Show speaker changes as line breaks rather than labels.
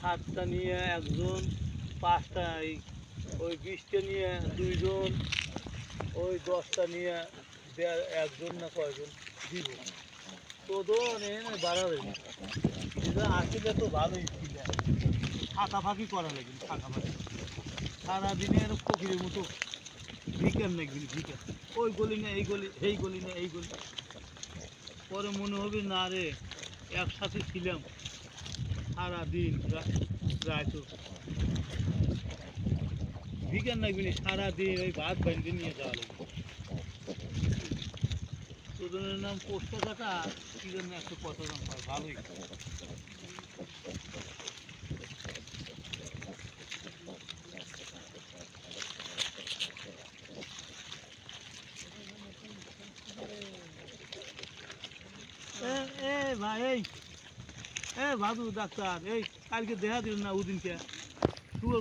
7টা নিয়ে একজন, 5টা ওই 20টা নিয়ে 2জন, ওই 10টা নিয়ে একজন না কয়জন দিব। তোদের এনে বাড়াবে আসলে তো ভালোই ছিল, ফাঁকাফাঁকি করা লাগবে, ফাঁকাফাঁকি সারাদিনে আর ফকিরের মতো ভিকার নাকি ভিকার, ওই গলি না এই গলি, এই গলি না এই গলি। পরে মনে হবে না রে একসাথে ছিলাম সারাদিন রাত, ভিকার নাকি সারাদিন ওই ভাত বান্ধে নিয়ে যাওয়া লাগবে। তোদের নাম পোস্ত কাটা কি জন্য 150 দাম পায়, ভালোই। ভাই এই ভাদু ডাক্তার, এই কালকে দেখা দিল না ওদিনকে তুই